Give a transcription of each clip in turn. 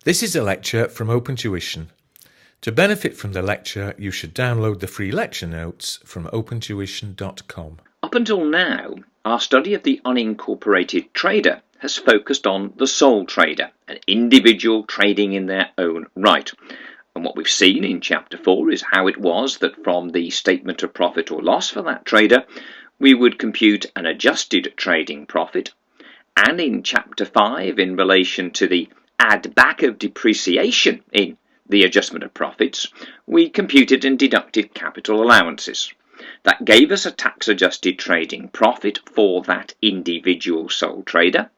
This is a lecture from OpenTuition. To benefit from the lecture, you should download the free lecture notes from opentuition.com. Up until now, our study of the unincorporated trader has focused on the sole trader, an individual trading in their own right. And what we've seen in Chapter 4 is how it was that from the statement of profit or loss for that trader, we would compute an adjusted trading profit. And in Chapter 5, in relation to the add back of depreciation in the adjustment of profits, we computed and deducted capital allowances. That gave us a tax-adjusted trading profit for that individual sole trader.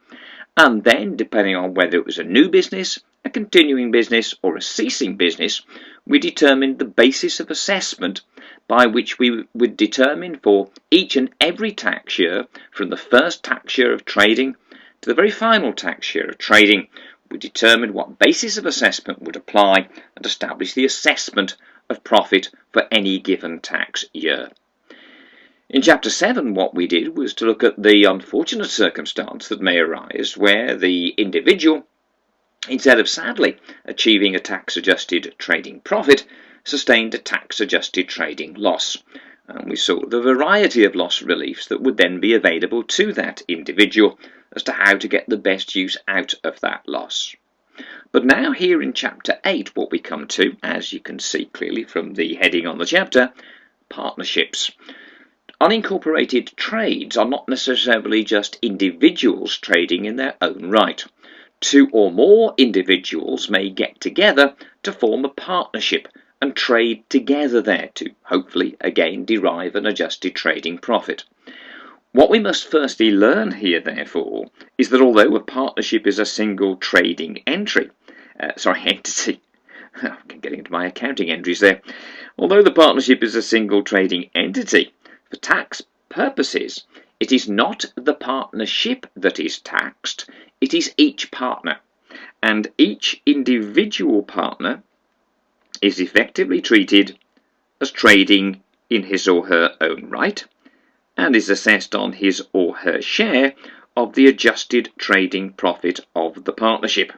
And then, depending on whether it was a new business, a continuing business, or a ceasing business, we determined the basis of assessment by which we would determine for each and every tax year, from the first tax year of trading to the very final tax year of trading, we determined what basis of assessment would apply and establish the assessment of profit for any given tax year. In Chapter 7, what we did was to look at the unfortunate circumstance that may arise where the individual, instead of sadly achieving a tax-adjusted trading profit, sustained a tax-adjusted trading loss. And we saw the variety of loss reliefs that would then be available to that individual as to how to get the best use out of that loss. But now here in Chapter 8, what we come to, as you can see clearly from the heading on the chapter, partnerships. Unincorporated trades are not necessarily just individuals trading in their own right. Two or more individuals may get together to form a partnership and trade together there to hopefully again derive an adjusted trading profit. What we must firstly learn here, therefore, is that although a partnership is a single trading entity, I'm getting into my accounting entries there. Although the partnership is a single trading entity, for tax purposes, it is not the partnership that is taxed, it is each partner. And each individual partner is effectively treated as trading in his or her own right, and is assessed on his or her share of the adjusted trading profit of the partnership.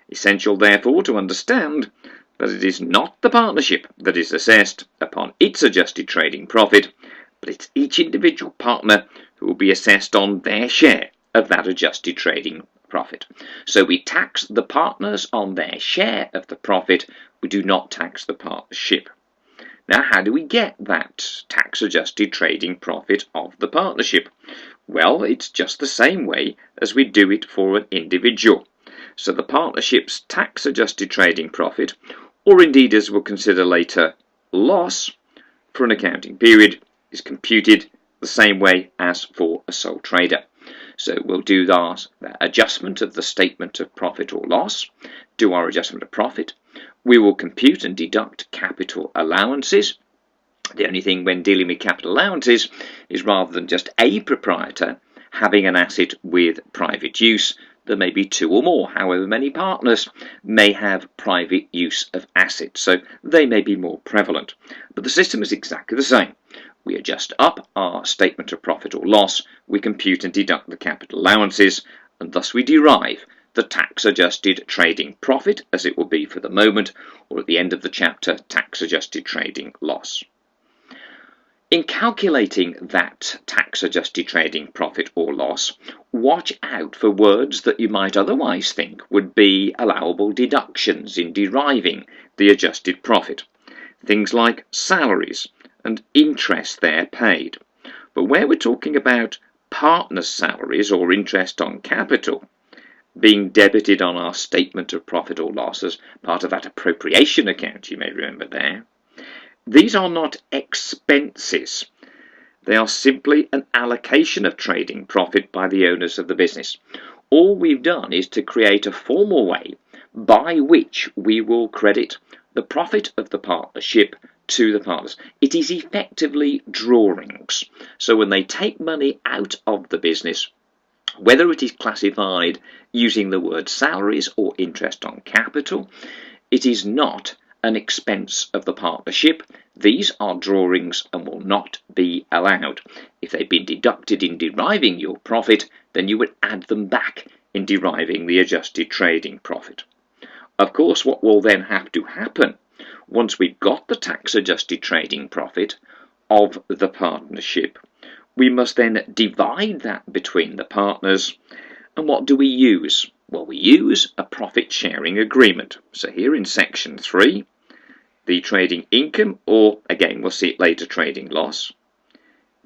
Essential, therefore, to understand that it is not the partnership that is assessed upon its adjusted trading profit, but it's each individual partner who will be assessed on their share of that adjusted trading profit. So we tax the partners on their share of the profit, we do not tax the partnership. Now, how do we get that tax-adjusted trading profit of the partnership? Well, it's just the same way as we do it for an individual. So the partnership's tax-adjusted trading profit, or indeed as we'll consider later, loss, for an accounting period, is computed the same way as for a sole trader. So we'll do the adjustment of the statement of profit or loss, do our adjustment of profit. We will compute and deduct capital allowances. The only thing when dealing with capital allowances is rather than just a proprietor having an asset with private use, there may be two or more, however many partners may have private use of assets, so they may be more prevalent. But the system is exactly the same. We adjust up our statement of profit or loss, we compute and deduct the capital allowances, and thus we derive the tax-adjusted trading profit, as it will be for the moment, or at the end of the chapter, tax-adjusted trading loss. In calculating that tax-adjusted trading profit or loss, watch out for words that you might otherwise think would be allowable deductions in deriving the adjusted profit. Things like salaries and interest there paid. But where we're talking about partners' salaries or interest on capital being debited on our statement of profit or loss as part of that appropriation account, you may remember there, these are not expenses. They are simply an allocation of trading profit by the owners of the business. All we've done is to create a formal way by which we will credit the profit of the partnership to the partners. It is effectively drawings. So when they take money out of the business, whether it is classified using the word salaries or interest on capital, it is not an expense of the partnership. These are drawings and will not be allowed. If they've been deducted in deriving your profit, then you would add them back in deriving the adjusted trading profit. Of course, what will then have to happen once we've got the tax-adjusted trading profit of the partnership, we must then divide that between the partners. And what do we use? Well, we use a profit-sharing agreement. So here in section 3, the trading income, or again, we'll see it later, trading loss,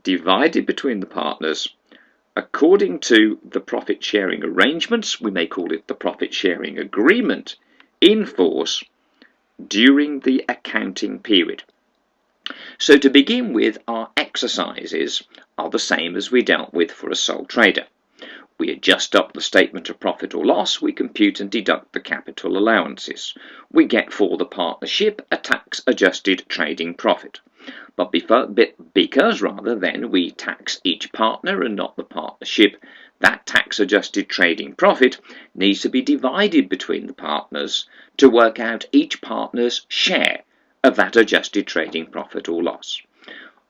divided between the partners according to the profit-sharing arrangements. We may call it the profit-sharing agreement in force during the accounting period. So to begin with, our exercises are the same as we dealt with for a sole trader. We adjust up the statement of profit or loss, we compute and deduct the capital allowances. We get for the partnership a tax-adjusted trading profit. But because then we tax each partner and not the partnership, that tax-adjusted trading profit needs to be divided between the partners to work out each partner's share of that adjusted trading profit or loss.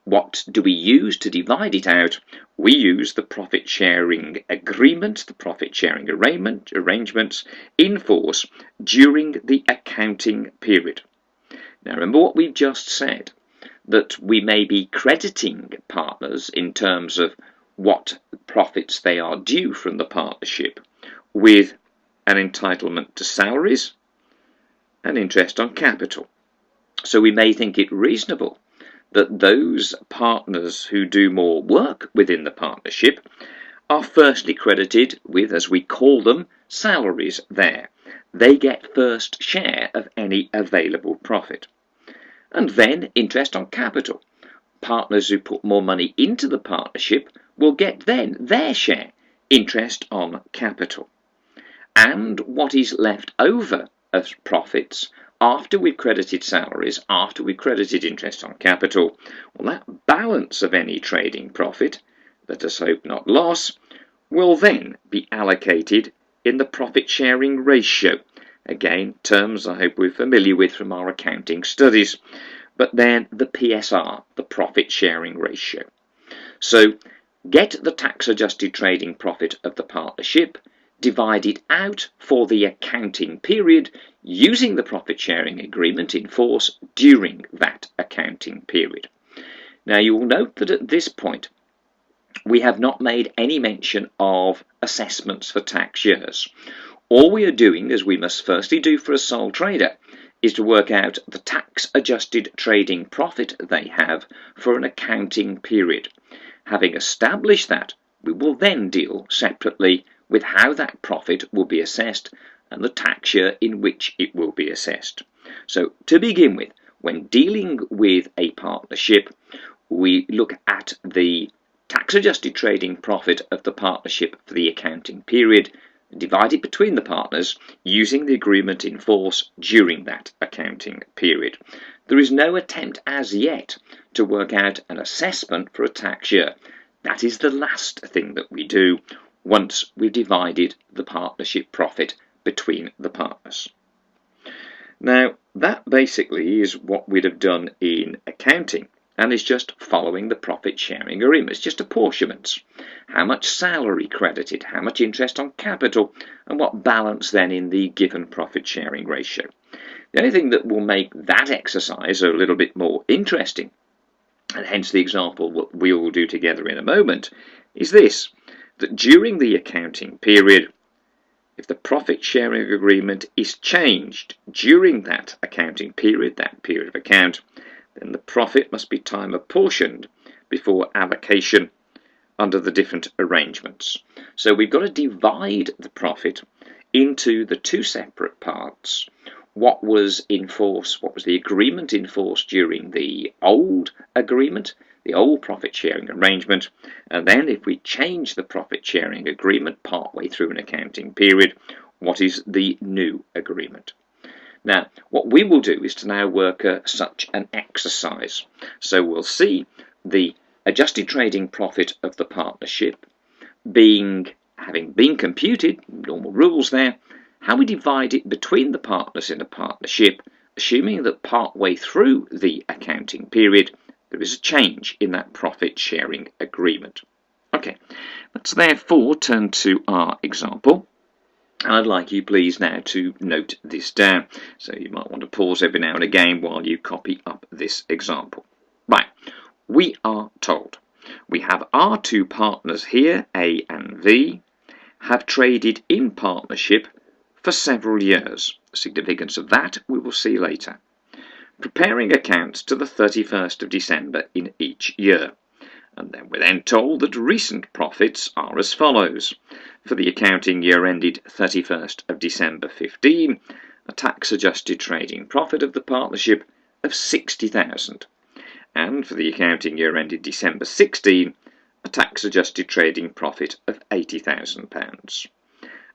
What do we use to divide it out? We use the profit-sharing agreement, the profit-sharing arrangements in force during the accounting period. Now remember what we've just said, that we may be crediting partners in terms of what profits they are due from the partnership with an entitlement to salaries and interest on capital. So we may think it reasonable that those partners who do more work within the partnership are firstly credited with, as we call them, salaries there. They get first share of any available profit. And then interest on capital. Partners who put more money into the partnership will get then their share, interest on capital. And what is left over as profits after we've credited salaries, after we've credited interest on capital, well, that balance of any trading profit, let us hope not loss, will then be allocated in the profit-sharing ratio. Again, terms I hope we're familiar with from our accounting studies, but then the PSR, the profit-sharing ratio. So get the tax-adjusted trading profit of the partnership, divide it out for the accounting period using the profit-sharing agreement in force during that accounting period. Now you will note that at this point we have not made any mention of assessments for tax years. All we are doing, as we must firstly do for a sole trader, is to work out the tax-adjusted trading profit they have for an accounting period. Having established that, we will then deal separately with how that profit will be assessed and the tax year in which it will be assessed. So to begin with, when dealing with a partnership, we look at the tax-adjusted trading profit of the partnership for the accounting period, divide it between the partners using the agreement in force during that accounting period. There is no attempt as yet to work out an assessment for a tax year. That is the last thing that we do once we've divided the partnership profit between the partners. Now, that basically is what we'd have done in accounting, and is just following the profit-sharing agreement. It's just apportionments. How much salary credited, how much interest on capital, and what balance then in the given profit-sharing ratio. The only thing that will make that exercise a little bit more interesting, and hence the example we will do together in a moment, is this, that during the accounting period, if the profit-sharing agreement is changed during that accounting period, that period of account, then the profit must be time apportioned before allocation under the different arrangements. So we've got to divide the profit into the two separate parts. What was in force, what was the agreement in force during the old agreement, the old profit-sharing arrangement, and then if we change the profit-sharing agreement partway through an accounting period, what is the new agreement? Now, what we will do is to now work such an exercise. So we'll see the adjusted trading profit of the partnership having been computed, normal rules there, how we divide it between the partners in a partnership, assuming that partway through the accounting period there is a change in that profit-sharing agreement. Okay, let's therefore turn to our example. And I'd like you please now to note this down. So you might want to pause every now and again while you copy up this example. Right, we are told we have our two partners here, A and V, have traded in partnership for several years. The significance of that we will see later. Preparing accounts to the 31st of December in each year. And then we're then told that recent profits are as follows. For the accounting year ended 31st of December 15, a tax-adjusted trading profit of the partnership of £60,000. And for the accounting year ended December 16, a tax-adjusted trading profit of £80,000.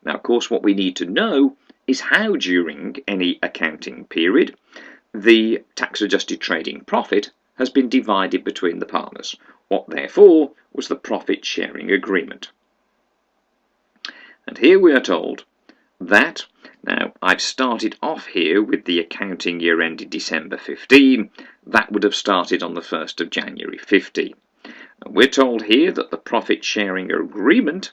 Now, of course, what we need to know is how during any accounting period the tax-adjusted trading profit has been divided between the partners. What, therefore, was the profit-sharing agreement? And here we are told that, now I've started off here with the accounting year ended December 15, that would have started on the 1st of January 15. And we're told here that the profit-sharing agreement,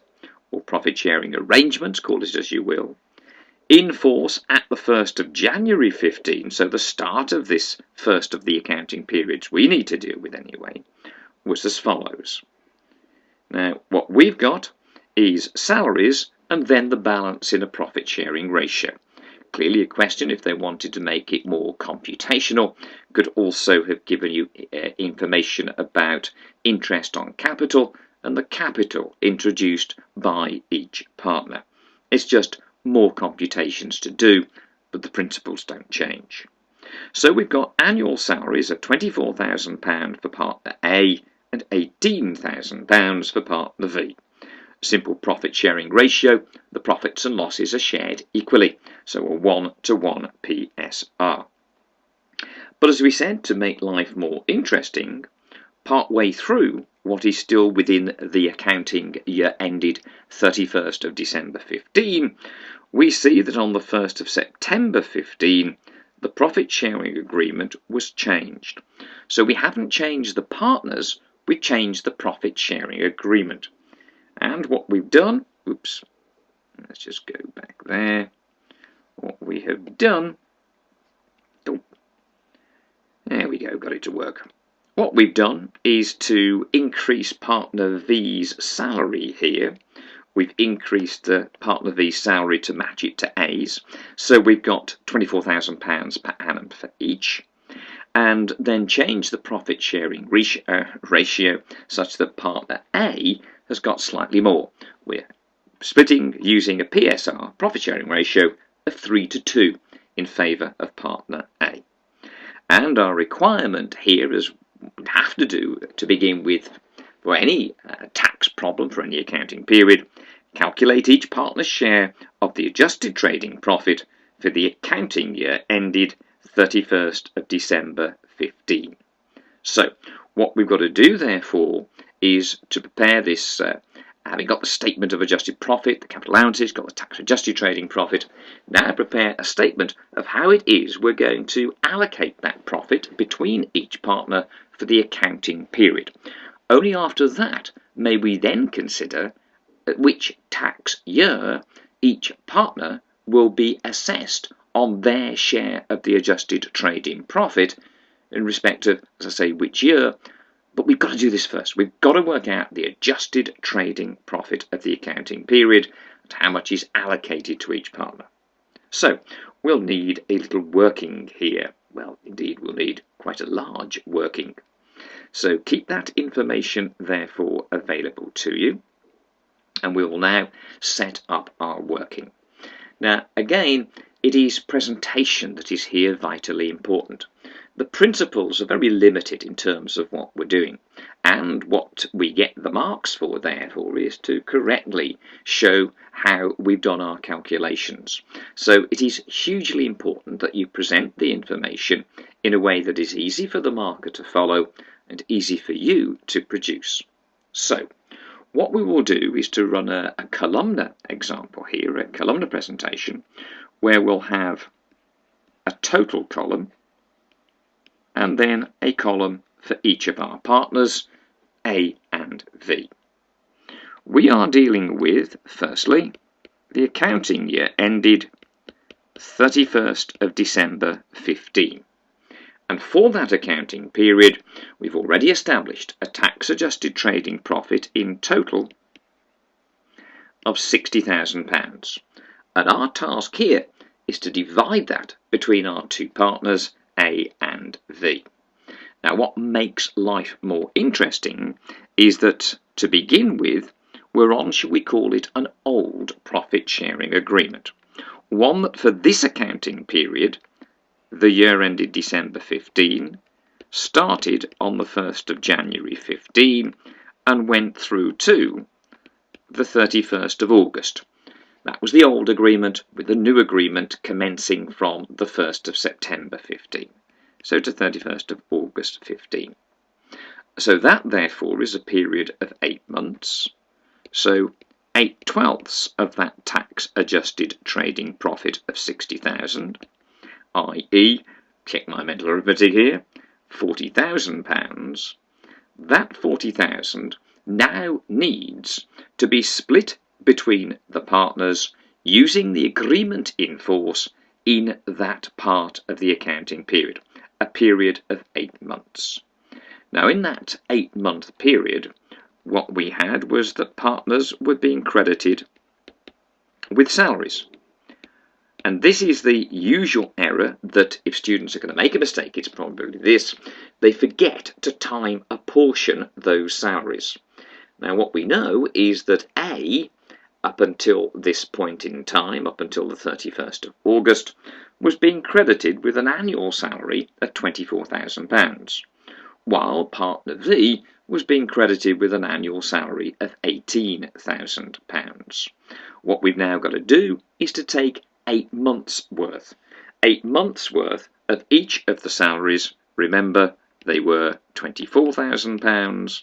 or profit-sharing arrangement, call it as you will, in force at the 1st of January 15, so the start of this first of the accounting periods we need to deal with anyway, was as follows. Now, what we've got is salaries and then the balance in a profit-sharing ratio. Clearly a question, if they wanted to make it more computational, could also have given you information about interest on capital and the capital introduced by each partner. It's just more computations to do, but the principles don't change. So we've got annual salaries of £24,000 for partner A and £18,000 for partner V. Simple profit sharing ratio, the profits and losses are shared equally, so a 1-to-1 PSR. But as we said, to make life more interesting, partway through what is still within the accounting year ended 31st of December 15, we see that on the 1st of September 15, the profit sharing agreement was changed. So we haven't changed the partners, we changed the profit sharing agreement. And what we've done, oops, let's just go back there. What we have done, oh, there we go, got it to work. What we've done is to increase partner V's salary here. We've increased the partner V's salary to match it to A's. So we've got £24,000 per annum for each. And then change the profit sharing ratio such that partner A has got slightly more. We're splitting using a PSR, profit sharing ratio, of 3-to-2 in favour of partner A. And our requirement here is we have to do to begin with for any tax problem for any accounting period, calculate each partner's share of the adjusted trading profit for the accounting year ended 31st of December 15. So what we've got to do therefore is to prepare this, having got the statement of adjusted profit, the capital allowances, got the tax adjusted trading profit, now prepare a statement of how it is we're going to allocate that profit between each partner for the accounting period. Only after that may we then consider which tax year each partner will be assessed on their share of the adjusted trading profit in respect of, as I say, which year. But we've got to do this first. We've got to work out the adjusted trading profit of the accounting period and how much is allocated to each partner. So we'll need a little working here. Well, indeed, we'll need quite a large working. So keep that information, therefore, available to you. And we will now set up our working. Now, again, it is presentation that is here vitally important. The principles are very limited in terms of what we're doing, and what we get the marks for, therefore, is to correctly show how we've done our calculations. So it is hugely important that you present the information in a way that is easy for the marker to follow and easy for you to produce. So what we will do is to run a columnar example here, a columnar presentation, where we'll have a total column and then a column for each of our partners, A and V. We are dealing with, firstly, the accounting year ended 31st of December 15. And for that accounting period, we've already established a tax-adjusted trading profit in total of £60,000. And our task here is to divide that between our two partners, A and V. Now, what makes life more interesting is that, to begin with, we're on, shall we call it, an old profit-sharing agreement. One that for this accounting period, the year ended December 15, started on the 1st of January 15 and went through to the 31st of August. That was the old agreement, with the new agreement commencing from the 1st of September 15. So to 31st of August 15. So that therefore is a period of 8 months. So 8/12 of that tax-adjusted trading profit of 60,000, i.e., check my mental arithmetic here, £40,000, that 40,000 now needs to be split between the partners using the agreement in force in that part of the accounting period, a period of 8 months. Now, in that 8-month period, what we had was that partners were being credited with salaries. And this is the usual error that if students are going to make a mistake, it's probably this: they forget to time apportion those salaries. Now, what we know is that A, up until this point in time, up until the 31st of August, was being credited with an annual salary of £24,000, while partner V was being credited with an annual salary of £18,000. What we've now got to do is to take 8 months' worth. 8 months' worth of each of the salaries. Remember, they were £24,000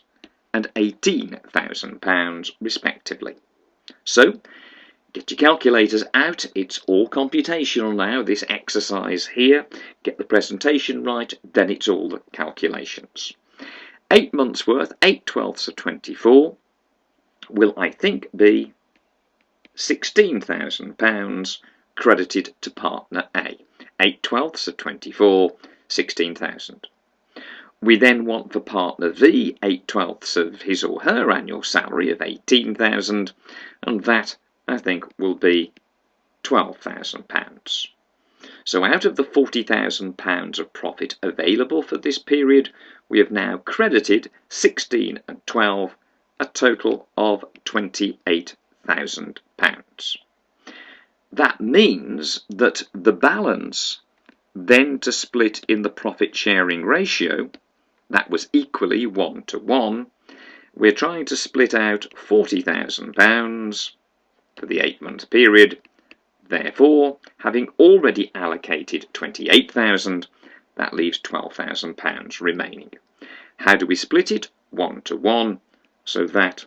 and £18,000 respectively. So, get your calculators out. It's all computational now, this exercise here. Get the presentation right, then it's all the calculations. 8 months' worth, 8/12 of 24, will, I think, be £16,000 credited to partner A. 8/12 of 24, 16,000. We then want for partner V 8/12 of his or her annual salary of 18,000, and that, I think, will be £12,000. So out of the £40,000 of profit available for this period, we have now credited 16 and 12, a total of £28,000. That means that the balance then to split in the profit sharing ratio, that was equally 1-to-1, we're trying to split out £40,000 for the 8-month period. Therefore, having already allocated 28,000, that leaves £12,000 remaining. How do we split it? 1-to-1, so that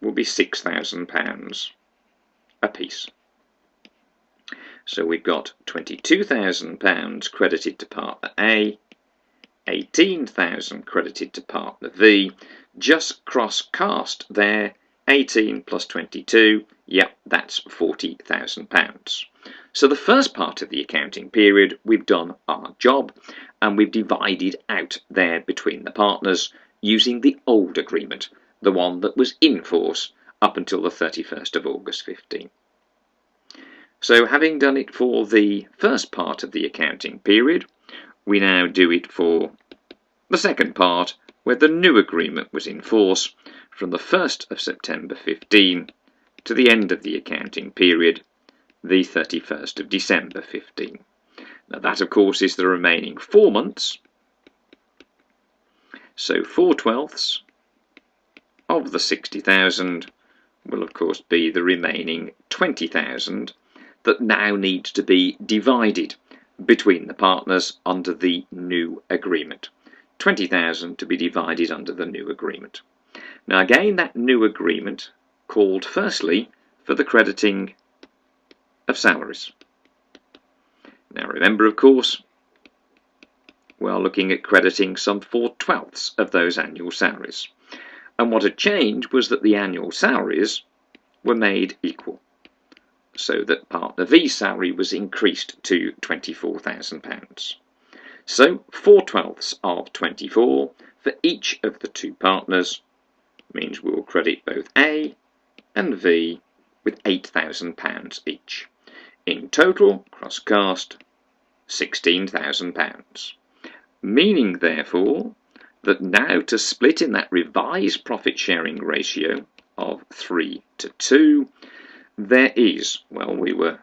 will be £6,000 apiece. So we've got £22,000 credited to partner A, 18,000 credited to partner V. Just cross-cast there, 18 plus 22, yep, that's £40,000. So the first part of the accounting period, we've done our job, and we've divided out there between the partners using the old agreement, the one that was in force up until the 31st of August 15. So having done it for the first part of the accounting period, we now do it for the second part, where the new agreement was in force from the 1st of September 15 to the end of the accounting period, the 31st of December 15. Now that, of course, is the remaining 4 months. So 4/12 of the 60,000 will, of course, be the remaining 20,000 that now needs to be divided between the partners under the new agreement. 20,000 to be divided under the new agreement. Now again, that new agreement called firstly for the crediting of salaries. Now remember, of course, we are looking at crediting some 4/12 of those annual salaries. And what had changed was that the annual salaries were made equal. so that partner V's salary was increased to £24,000. So 4/12 of 24 for each of the two partners means we'll credit both A and V with £8,000 each. In total, cross-cast, £16,000. Meaning, therefore, that now to split in that revised profit-sharing ratio of 3:2, there is, well, we were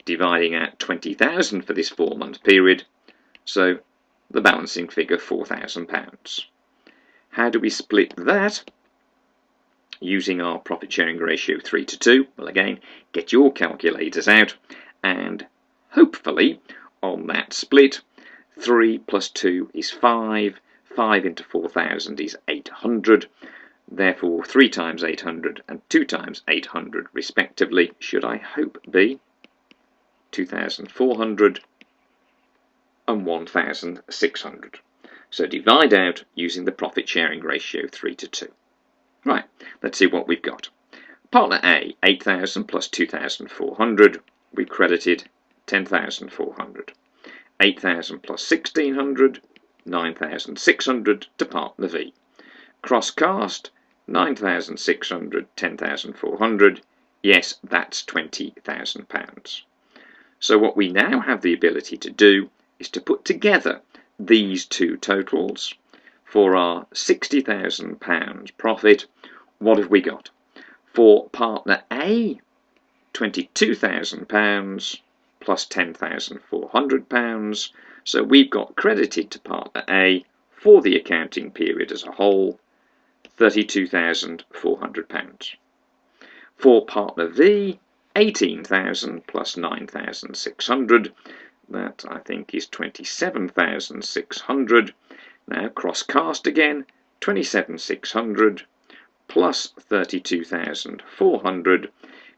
dividing out 20,000 for this 4-month period, so the balancing figure £4,000. How do we split that? Using our profit sharing ratio 3:2. Well, again, get your calculators out, and hopefully on that split, 3 plus 2 is 5, 5 into 4,000 is 800, therefore 3 times 800 and 2 times 800 respectively should, I hope, be 2,400 and 1,600. So divide out using the profit sharing ratio 3:2. Right, let's see what we've got. Partner A, 8,000 plus 2,400, we credited 10,400. 8,000 plus 1,600, 9,600 to partner V. Cross-cast, 9,600, 10,400, yes, that's £20,000. So what we now have the ability to do is to put together these two totals. For our £60,000 profit, what have we got? For partner A, £22,000 plus £10,400. So we've got credited to partner A for the accounting period as a whole, £32,400. For partner V, 18,000 plus 9,600. That, I think, is 27,600. Now cross-cast again, 27,600 plus 32,400.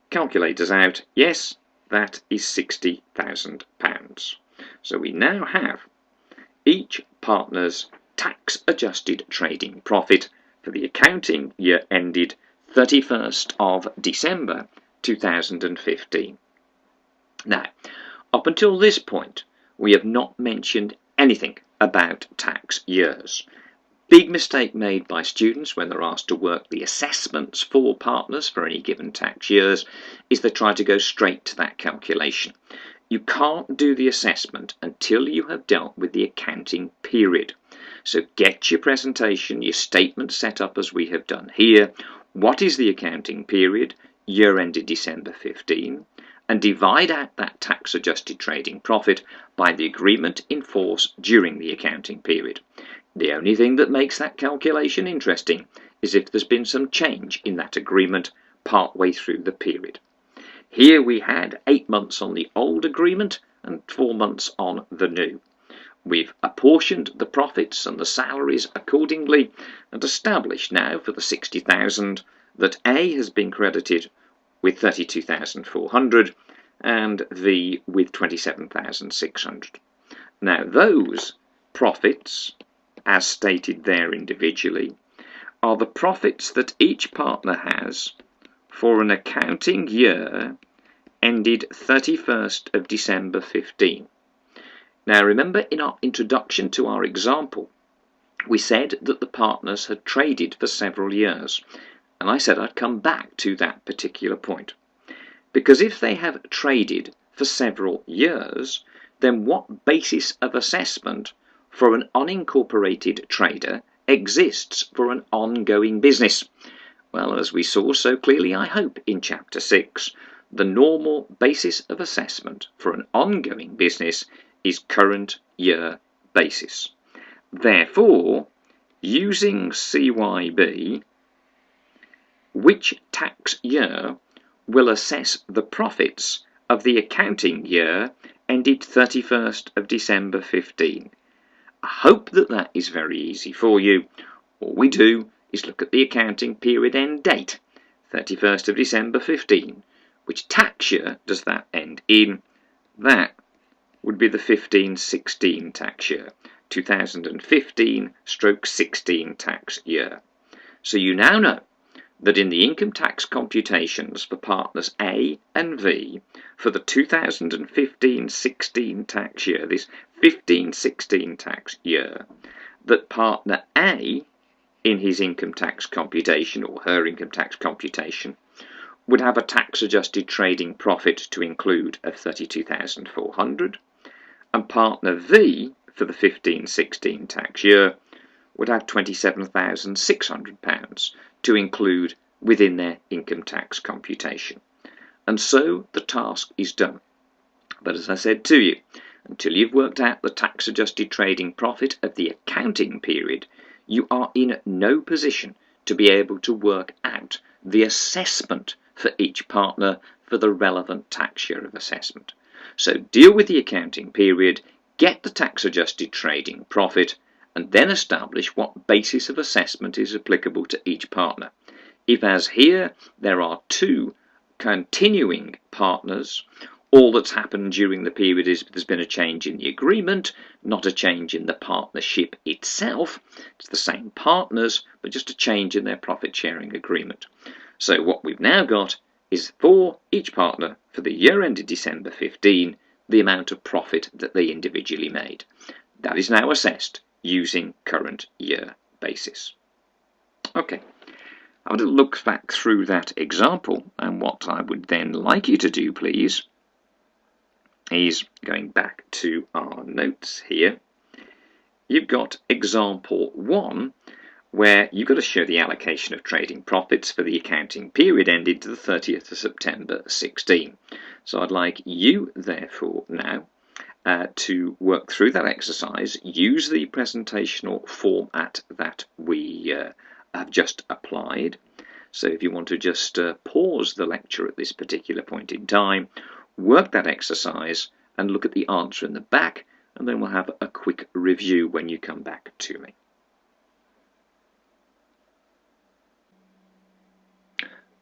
Calculators out, yes, that is £60,000. So we now have each partner's tax-adjusted trading profit for the accounting year ended 31st of December 2015. Now, up until this point, we have not mentioned anything about tax years. Big mistake made by students when they're asked to work the assessments for partners for any given tax years is they try to go straight to that calculation. You can't do the assessment until you have dealt with the accounting period. So get your presentation, your statement set up as we have done here. What is the accounting period? Year ended December 15. And divide out that tax-adjusted trading profit by the agreement in force during the accounting period. The only thing that makes that calculation interesting is if there's been some change in that agreement partway through the period. Here we had 8 months on the old agreement and 4 months on the new. We've apportioned the profits and the salaries accordingly and established now for the 60,000 that A has been credited with 32,400 and V with 27,600. Now those profits, as stated there individually, are the profits that each partner has for an accounting year ended 31st of December 15. Now remember, in our introduction to our example, we said that the partners had traded for several years. And I said I'd come back to that particular point. Because if they have traded for several years, then what basis of assessment for an unincorporated trader exists for an ongoing business? Well, as we saw so clearly, I hope, in Chapter 6, the normal basis of assessment for an ongoing business is current year basis. Therefore, using CYB, which tax year will assess the profits of the accounting year ended 31st of December 15? I hope that is very easy for you. All we do is look at the accounting period end date, 31st of December 15. Which tax year does that end in? That would be the 15-16 tax year, 2015/16 tax year. So you now know that in the income tax computations for partners A and V for the 2015-16 tax year, this 15-16 tax year, that partner A in his income tax computation or her income tax computation would have a tax adjusted trading profit to include of 32,400, and partner V for the 15-16 tax year would have £27,600 to include within their income tax computation. And so the task is done. But as I said to you, until you've worked out the tax adjusted trading profit of the accounting period, you are in no position to be able to work out the assessment for each partner for the relevant tax year of assessment. So deal with the accounting period, get the tax adjusted trading profit, and then establish what basis of assessment is applicable to each partner. If, as here, there are two continuing partners, all that's happened during the period is there's been a change in the agreement, not a change in the partnership itself. It's the same partners, but just a change in their profit sharing agreement. So what we've now got is for each partner for the year ended December 15, the amount of profit that they individually made. That is now assessed using current year basis. Okay, I want to look back through that example, and what I would then like you to do, please, is going back to our notes here. You've got example 1, where you've got to show the allocation of trading profits for the accounting period ended to the 30th of September 16. So I'd like you, therefore, now to work through that exercise, use the presentational format that we have just applied. So if you want to just pause the lecture at this particular point in time, work that exercise and look at the answer in the back, and then we'll have a quick review when you come back to me.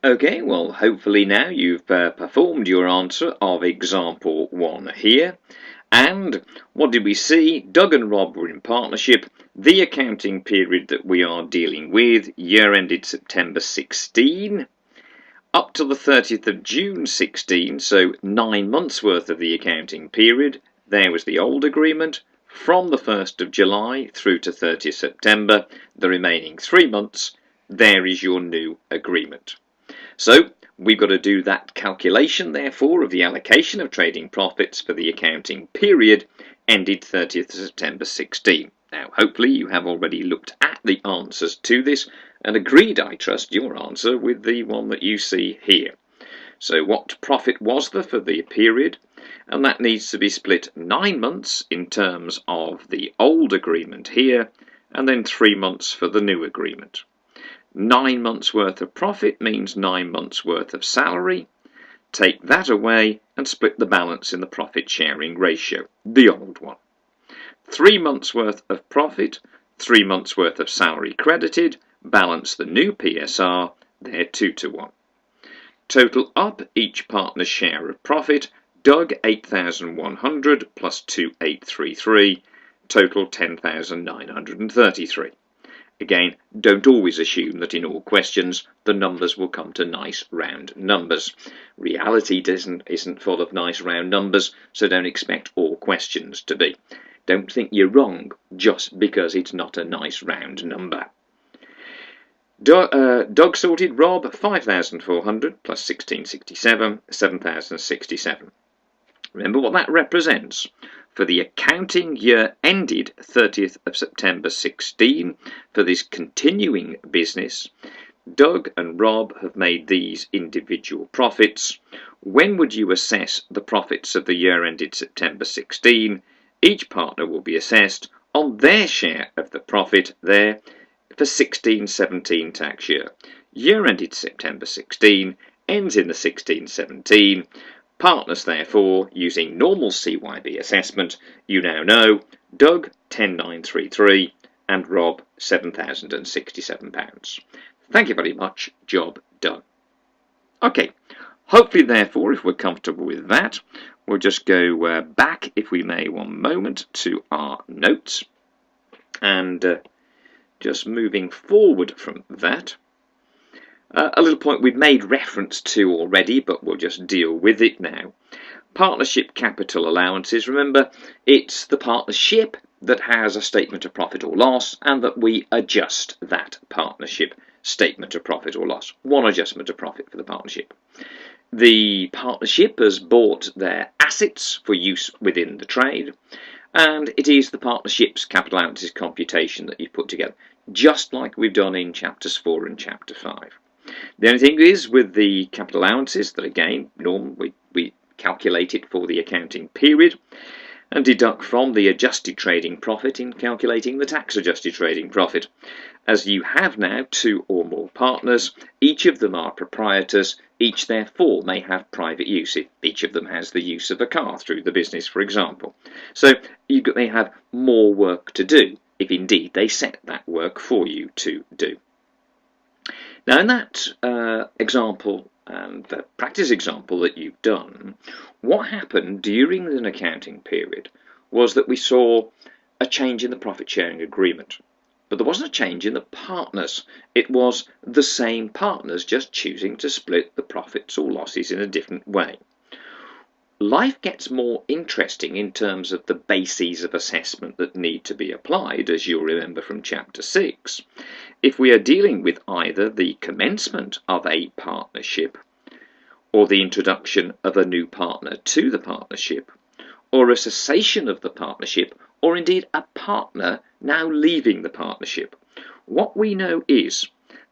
Okay, well, hopefully now you've performed your answer of example 1 here. And what did we see? Doug and Rob were in partnership. The accounting period that we are dealing with, year ended September 16, up to the 30th of June 16, so 9 months worth of the accounting period. There was the old agreement. From the 1st of July through to 30th September, the remaining 3 months, there is your new agreement. So we've got to do that calculation, therefore, of the allocation of trading profits for the accounting period ended 30th of September 16. Now, hopefully you have already looked at the answers to this and agreed, I trust, your answer with the one that you see here. So what profit was there for the period? And that needs to be split 9 months in terms of the old agreement here, and then 3 months for the new agreement. 9 months worth of profit means 9 months worth of salary. Take that away and split the balance in the profit sharing ratio, the old one. 3 months worth of profit, 3 months worth of salary credited, balance the new PSR, they're 2 to 1. Total up each partner's share of profit, Doug 8,100 plus 2,833, total 10,933. Again, don't always assume that in all questions the numbers will come to nice round numbers. Reality isn't full of nice round numbers, so don't expect all questions to be. Don't think you're wrong just because it's not a nice round number. Doug sorted Rob 5,400 plus 1,667, 7,067. Remember what that represents. For the accounting year ended 30th of September 16, for this continuing business, Doug and Rob have made these individual profits. When would you assess the profits of the year ended September 16? Each partner will be assessed on their share of the profit there for 16-17 tax year. Year ended September 16, ends in the 16-17. Partners, therefore, using normal CYB assessment, you now know Doug 10,933 and Rob £7,067. Thank you very much. Job done. Okay, hopefully, therefore, if we're comfortable with that, we'll just go back, if we may, one moment to our notes. And just moving forward from that, A little point we've made reference to already, but we'll just deal with it now. Partnership capital allowances. Remember, it's the partnership that has a statement of profit or loss, and that we adjust that partnership statement of profit or loss. One adjustment of profit for the partnership. The partnership has bought their assets for use within the trade, and it is the partnership's capital allowances computation that you've put together, just like we've done in chapters 4 and chapter 5. The only thing is with the capital allowances that, again, normally we calculate it for the accounting period and deduct from the adjusted trading profit in calculating the tax adjusted trading profit. As you have now 2 or more partners, each of them are proprietors, each therefore may have private use. Each of them has the use of a car through the business, for example. So they have more work to do, if indeed they set that work for you to do. Now in that example, and the practice example that you've done, what happened during an accounting period was that we saw a change in the profit sharing agreement. But there wasn't a change in the partners. It was the same partners just choosing to split the profits or losses in a different way. Life gets more interesting in terms of the bases of assessment that need to be applied, as you'll remember from chapter 6. If we are dealing with either the commencement of a partnership, or the introduction of a new partner to the partnership, or a cessation of the partnership, or indeed a partner now leaving the partnership, what we know is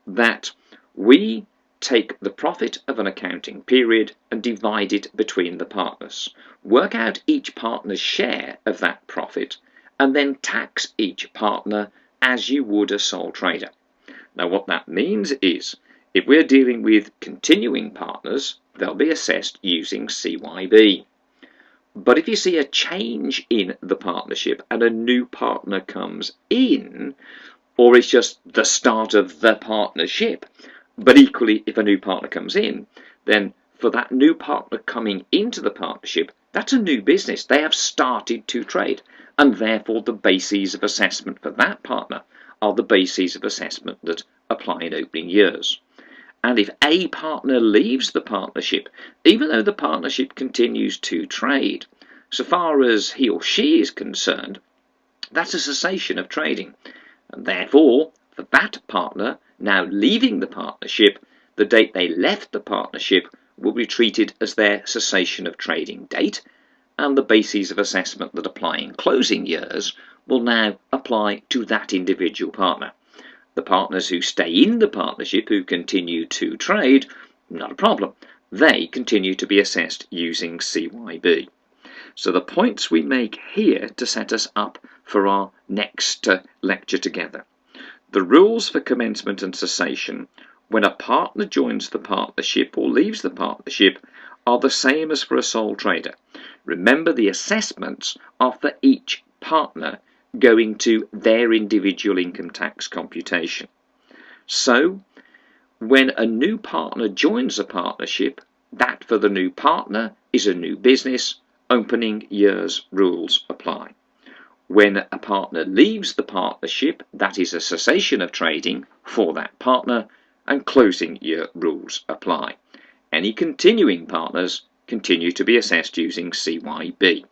that we take the profit of an accounting period and divide it between the partners, work out each partner's share of that profit, and then tax each partner as you would a sole trader. Now what that means is, if we're dealing with continuing partners, they'll be assessed using CYB. But if you see a change in the partnership and a new partner comes in, or it's just the start of the partnership, but equally if a new partner comes in, then for that new partner coming into the partnership, that's a new business. They have started to trade, and therefore the bases of assessment for that partner are the bases of assessment that apply in opening years. And if a partner leaves the partnership, even though the partnership continues to trade, so far as he or she is concerned, that's a cessation of trading. And therefore, for that partner now leaving the partnership, the date they left the partnership will be treated as their cessation of trading date, and the bases of assessment that apply in closing years will now apply to that individual partner. The partners who stay in the partnership, who continue to trade, not a problem. They continue to be assessed using CYB. So the points we make here to set us up for our next lecture together. The rules for commencement and cessation when a partner joins the partnership or leaves the partnership are the same as for a sole trader. Remember, the assessments are for each partner going to their individual income tax computation. So, when a new partner joins a partnership, that for the new partner is a new business. Opening years rules apply. When a partner leaves the partnership, that is a cessation of trading for that partner, and closing year rules apply. Any continuing partners continue to be assessed using CYB,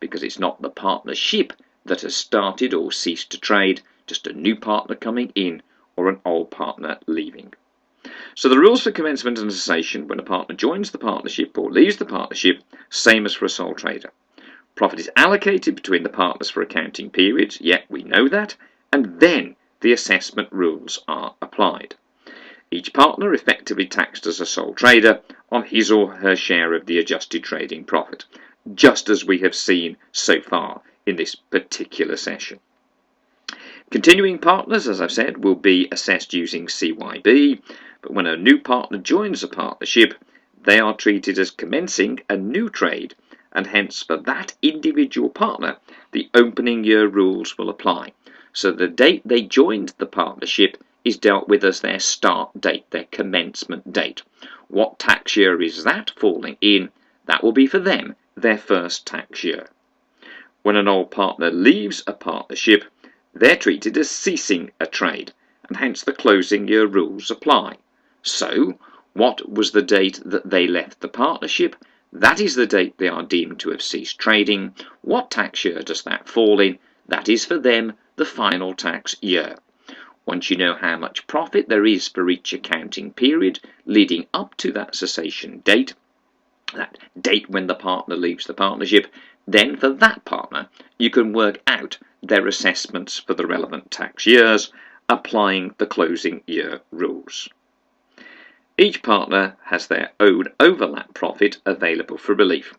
because it's not the partnership that has started or ceased to trade, just a new partner coming in or an old partner leaving. So the rules for commencement and cessation when a partner joins the partnership or leaves the partnership, same as for a sole trader. Profit is allocated between the partners for accounting periods, yet we know that, and then the assessment rules are applied. Each partner effectively taxed as a sole trader on his or her share of the adjusted trading profit, just as we have seen so far in this particular session. Continuing partners, as I've said, will be assessed using CYB, but when a new partner joins a partnership, they are treated as commencing a new trade, and hence for that individual partner, the opening year rules will apply. So the date they joined the partnership is dealt with as their start date, their commencement date. What tax year is that falling in? That will be for them their first tax year. When an old partner leaves a partnership, they're treated as ceasing a trade, and hence the closing year rules apply. So, what was the date that they left the partnership? That is the date they are deemed to have ceased trading. What tax year does that fall in? That is for them the final tax year. Once you know how much profit there is for each accounting period leading up to that cessation date, that date when the partner leaves the partnership, then for that partner you can work out their assessments for the relevant tax years, applying the closing year rules. Each partner has their own overlap profit available for relief.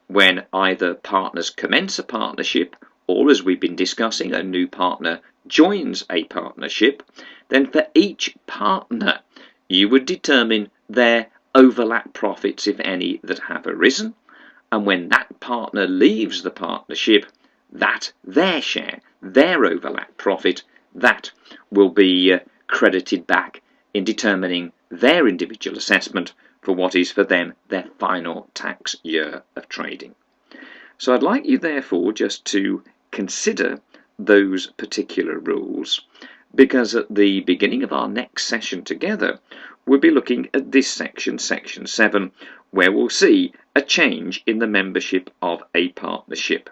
When either partners commence a partnership, or as we've been discussing, a new partner joins a partnership, then for each partner you would determine their overlap profits, if any, that have arisen, and when that partner leaves the partnership, that their share, their overlap profit, that will be credited back in determining their individual assessment for what is for them their final tax year of trading. So I'd like you therefore just to consider those particular rules, because at the beginning of our next session together we'll be looking at this section, section 7, where we'll see a change in the membership of a partnership.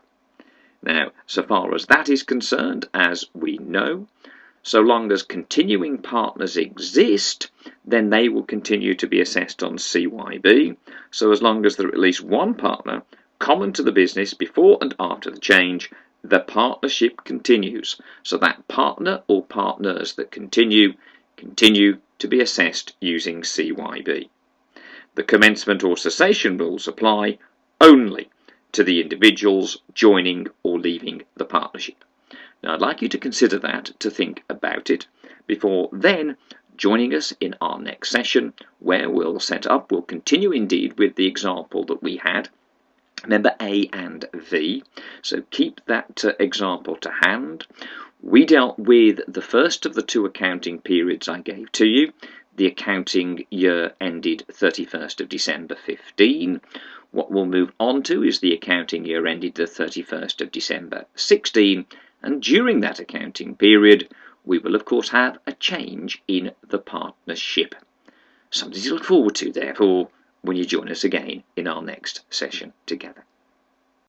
Now, so far as that is concerned, as we know, so long as continuing partners exist, then they will continue to be assessed on CYB. So as long as there are at least one partner common to the business before and after the change, the partnership continues. So that partner or partners that continue to be assessed using CYB. The commencement or cessation rules apply only to the individuals joining or leaving the partnership. Now, I'd like you to consider that, to think about it, before then joining us in our next session, where we'll continue indeed with the example that we had. Remember A and V, so keep that example to hand. We dealt with the first of the two accounting periods I gave to you. The accounting year ended 31st of December 15. What we'll move on to is the accounting year ended the 31st of December 16. And during that accounting period, we will of course have a change in the partnership. Something to look forward to, therefore, when you join us again in our next session together.